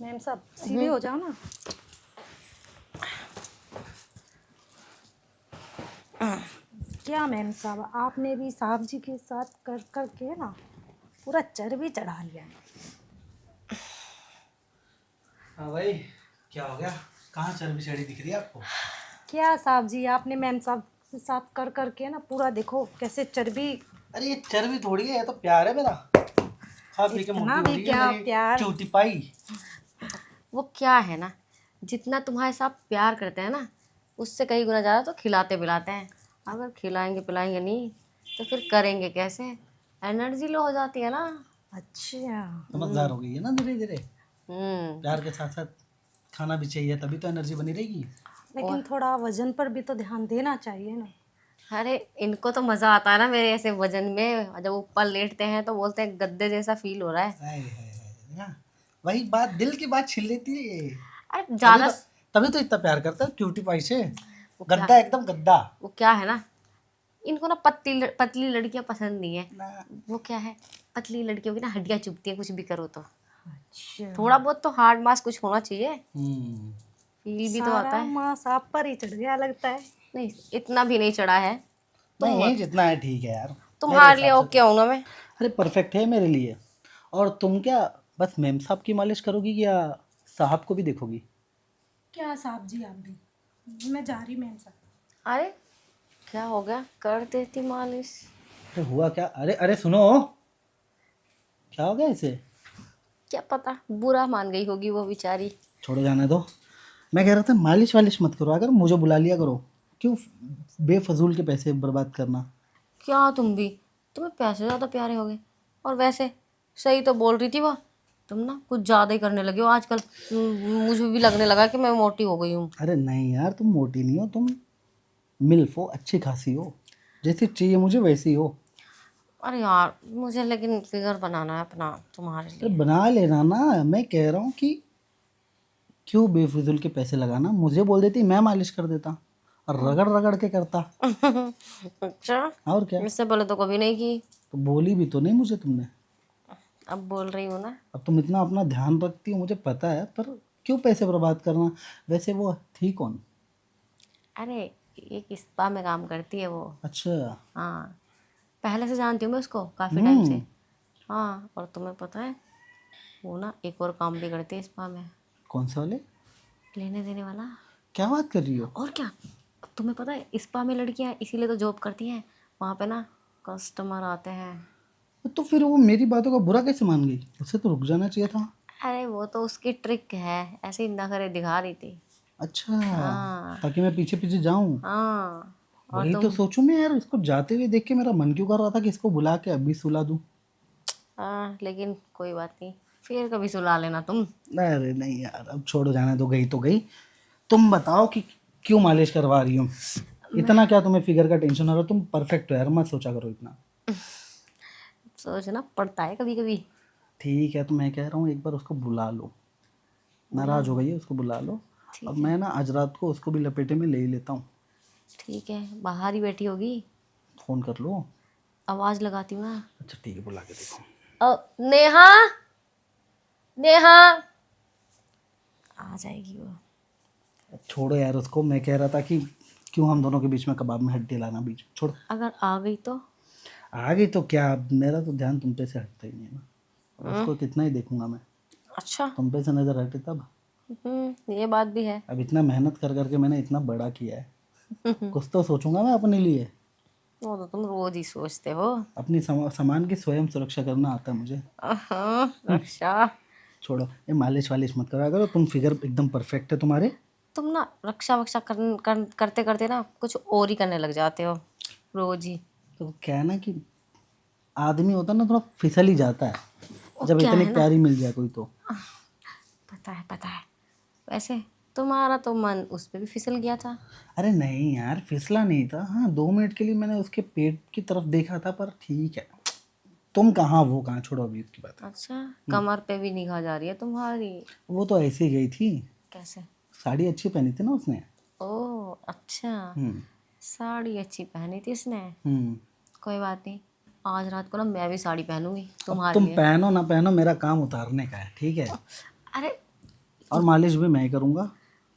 Ma'am साहब सीधे हो जाओ ना। क्या मैम साहब, आपने भी साहब जी के साथ कर कर के ना पूरा चर्बी चढ़ा लिया है। हाँ भाई, क्या हो गया? कहाँ चर्बी चढ़ी दिख रही है आपको? क्या साहब जी, आपने मैम साहब के साथ कर कर के ना पूरा देखो कैसे चर्बी। अरे ये चर्बी थोड़ी है, ये तो प्यार है मेरा। खा पी के मोटी इतना हो भी रही है क्या मेरी प्यार। चूती पाई। वो क्या है ना, जितना तुम्हारे साथ प्यार करते हैं ना, उससे कई गुना ज़्यादा तो खिलाते पिलाते हैं। अगर खिलाएंगे पिलाएंगे नहीं तो फिर करेंगे कैसे? एनर्जी लो हो जाती है ना। अच्छा। समझदार हो गई है ना धीरे धीरे। हम्म। प्यार के साथ साथ खाना भी चाहिए, तभी तो एनर्जी बनी रहेगी। लेकिन थोड़ा वजन पर भी तो ध्यान देना चाहिए ना। अरे इनको तो मज़ा आता है ना मेरे ऐसे वजन में, जब ऊपर लेटते हैं तो बोलते हैं गद्दे जैसा फील हो रहा है। हाय हाय हाय, हाँ, वही बात, दिल की बात छीन लेती है ये। अरे तभी ज़्यादा। तो तभी तो इतना प्यार करता है क्यूटी पाई से। वो क्या गद्दा, एकदम गद्दा। वो क्या है ना, इनको ना पतली लड़कियां पसंद नहीं है। ना, वो क्या है, पतली लड़कियों की ना हड्डियां चुभती है कुछ भी करो तो। अच्छा। थोड़ा बहुत तो हार्ड मास कुछ होना चाहिए, हम्म। फील भी तो आता सारा है। मांस आप पर ही चढ़ गया लगता है। नहीं, इतना भी नहीं चढ़ा है। तुम नहीं, जितना है ठीक है यार। मेरे तुम्हारे लिए हिसाब से ओके तो हूँ ना मैं। अरे परफेक्ट है मेरे लिए। और तुम क्या बस मेम साहब की मालिश करोगी या साहब को भी देखोगी? क्या साहब जी, आप भी। मैं जा रही मैम साहब। अरे क्या हो गया, कर देती मालिश। अरे हुआ क्या? अरे अरे सुनो, क्या हो गया इसे? क्या पता, बुरा मान गई होगी वो बेचारी। छोड़ो, जाने दो। मैं कह रहा था मालिश वालिश मत करो, अगर मुझे बुला लिया करो। क्यों बेफजूल के पैसे बर्बाद करना? क्या तुम भी, तुम्हें पैसे ज़्यादा प्यारे हो गए। और वैसे सही तो बोल रही थी वो, तुम ना कुछ ज़्यादा ही करने लगे हो आजकल। मुझे भी लगने लगा कि मैं मोटी हो गई हूँ। अरे नहीं यार, तुम मोटी नहीं हो, तुम मिल्फ हो, अच्छी खासी हो, जैसी चाहिए मुझे वैसी हो। अरे यार मुझे लेकिन फिगर बनाना है अपना तुम्हारे अरे लिए। बना लेना ना, मैं कह रहा हूँ कि क्यों बेफिजूल के पैसे लगाना, मुझे बोल देती मैं मालिश कर देता और रगड़ रगड़ के करता। अच्छा, और क्या? इससे पहले तो कभी नहीं की। तो बोली भी तो नहीं मुझे तुमने। अब बोल रही हूँ ना। अब तुम इतना अपना ध्यान रखती हो मुझे पता है, पर क्यों पैसे बर्बाद करना? वैसे वो थी कौन? अरे एक स्पा में काम करती है वो। अच्छा। हाँ, पहले से जानती हूँ मैं उसको काफ़ी टाइम से। हम्म। हाँ, और तुम्हें पता है वो ना एक और काम भी करती है स्पा में, कौन से वाले? लेने देने वाला। क्या बात कर रही हो? और क्या, तुम्हें पता है स्पा में लड़कियां इसीलिए तो जॉब करती हैं, वहाँ पे ना कस्टमर आते हैं। तो फिर वो मेरी बातों का बुरा कैसे मान गई? उससे तो रुक जाना चाहिए था। अरे वो तो उसकी ट्रिक है, ऐसे ही नखरे दिखा रही थी। अच्छा, हाँ। ताकि मैं पीछे पीछे जाऊं। हाँ। और वही तो तुम। सोचूं मैं यार, इसको जाते हुए देख के मेरा मन क्यों कर रहा था कि इसको बुला के अभी सुला दूं। हाँ लेकिन कोई बात नहीं, फिर कभी सुला लेना तुम। अरे नहीं यार, अब छोड़ो, जाने दो, गई तो गई। तुम बताओ कि क्यों मालिश करवा रही हो? इतना क्या तुम्हें फिगर का टेंशन हो रहा है? तुम परफेक्ट हो यार, मत सोचा करो इतना। सोचना पड़ता है कभी कभी। ठीक है, तो मैं कह रहा हूँ एक बार उसको बुला लो। नाराज हो गई है, उसको बुला लो। अब ठीक है। मैं ना आज रात को उसको भी लपेटे में ले ही लेता हूँ। ठीक है, बाहर ही बैठी होगी। फोन कर लो। आवाज़ लगाती हूँ ना। अच्छा ठीक है, बुला के देखो। नेहा, नेहा आ जाएगी वो। छोड़ो यार उसको, मैं कह रहा था कि क्यों हम दोनों के बीच में कबाब में हड्डी लाना बीच में, छोड़ो। अगर आ गई तो। आगे तो क्या, अब मेरा तो ध्यान तुम पे से हटता ही नहीं है ना। अब उसको कितना ही देखूंगा मैं? अच्छा। तुम पे से नजर हटे तब। ये बात भी है। अब इतना मेहनत कर करके मैंने इतना बड़ा किया है, कुछ तो सोचूंगा मैं अपने लिए। वो तो तुम रोज ही सोचते हो। अपनी सामान की स्वयं सुरक्षा करना आता है मुझे। रक्षा। छोड़ो, ये मालिश वालिश मत करा करो, तुम फिगर एकदम परफेक्ट है तुम्हारे। तुम ना रक्षा वक्षा करते करते ना कुछ और ही करने लग जाते हो रोज ही। तो क्या है ना कि आदमी होता है ना, थोड़ा फिसल ही जाता है वो जब क्या इतनी है ना, प्यारी मिल जाए कोई तो। पता है पता है। वैसे तुम्हारा तो मन उस पे भी फिसल गया था। अरे नहीं यार, फिसला नहीं था। हाँ, 2 मिनट के लिए मैंने उसके पेट की तरफ देखा था, पर ठीक है। तुम कहाँ वो कहाँ, छोड़ो अभी इसकी बात। अच्छा, कमर पे भी निगाह जा रही है तुम्हारी। वो तो ऐसे ही गई थी। कैसे? साड़ी अच्छी पहनी थी ना उसने। ओह अच्छा, हम्म। साड़ी अच्छी पहनी थी इसने। हम्म। कोई बात नहीं, आज रात को ना मैं भी साड़ी पहनूंगी अब तुम्हारे तुम लिए। पहनो ना पहनो, मेरा काम उतारने का है, ठीक है। अरे और मालिश भी मैं ही करूँगा।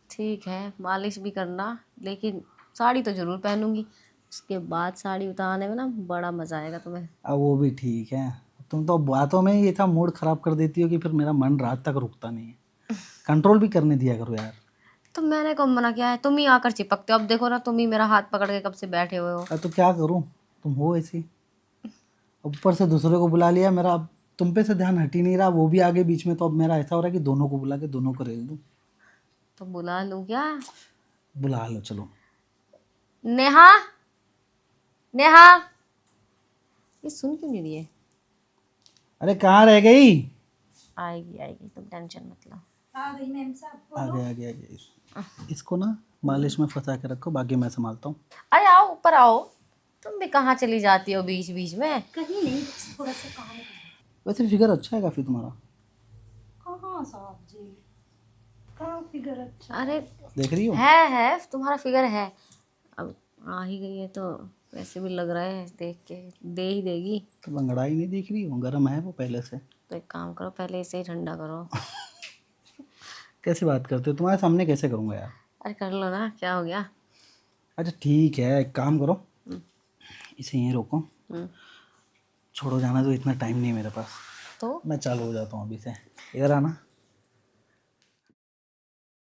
ठीक है, मालिश भी करना, लेकिन साड़ी तो ज़रूर पहनूंगी। उसके बाद साड़ी उतारने में ना बड़ा मज़ा आएगा तुम्हें। अब वो भी ठीक है, तुम तो बातों में ही ये था मूड ख़राब कर देती हो कि फिर मेरा मन रात तक रुकता नहीं है। कंट्रोल भी करने दिया करो यार। तो मैंने कब मना किया है? तुम ही आकर चिपकते हो। अब देखो ना, तुम ही मेरा हाथ पकड़ के कब से बैठे हुए हो। अब तो क्या करूँ, तुम हो ऐसी। ऊपर से दूसरे को बुला लिया, मेरा अब तुम पे से ध्यान हट ही नहीं रहा, वो भी आगे बीच में। तो अब मेरा ऐसा हो रहा है कि दोनों को बुला के दोनों को रेल दूँ। तो बुला लूँ क्या? बुला लो चलो। नेहा, नेहा, ये सुन क्यों नहीं रही है? अरे कहाँ रह गई? आएगी आएगी, तुम टेंशन मत लो। आ गई मैम साहब। आ गया आ गया आ गया। इसको ना मालिश में फंसा के रखो, बाकी मैं संभालता हूँ। अरे आओ, ऊपर आओ। तुम भी कहाँ चली जाती हो बीच बीच में? कहीं नहीं, बस थोड़ा सा काम है। वैसे फिगर अच्छा है काफ़ी तुम्हारा। कहाँ साहब जी, कहाँ फिगर अच्छा। अरे देख रही हो? है, तुम्हारा फिगर है। अब आ ही गई है तो वैसे भी लग रहा है, देख के दे ही देगी। तो लंगड़ाई नहीं दिख रही हो, गर्म है वो पहले से। तो एक काम करो, पहले इसे ही ठंडा करो। कैसी बात करते हो, तुम्हारे सामने कैसे करूँगा यार। अरे कर लो ना, क्या हो गया? अच्छा ठीक है, एक काम करो, इसे यहीं रोको। हम्म, छोड़ो जाना, तो इतना टाइम नहीं है मेरे पास। तो मैं चालू हो जाता हूँ अभी से। इधर आना।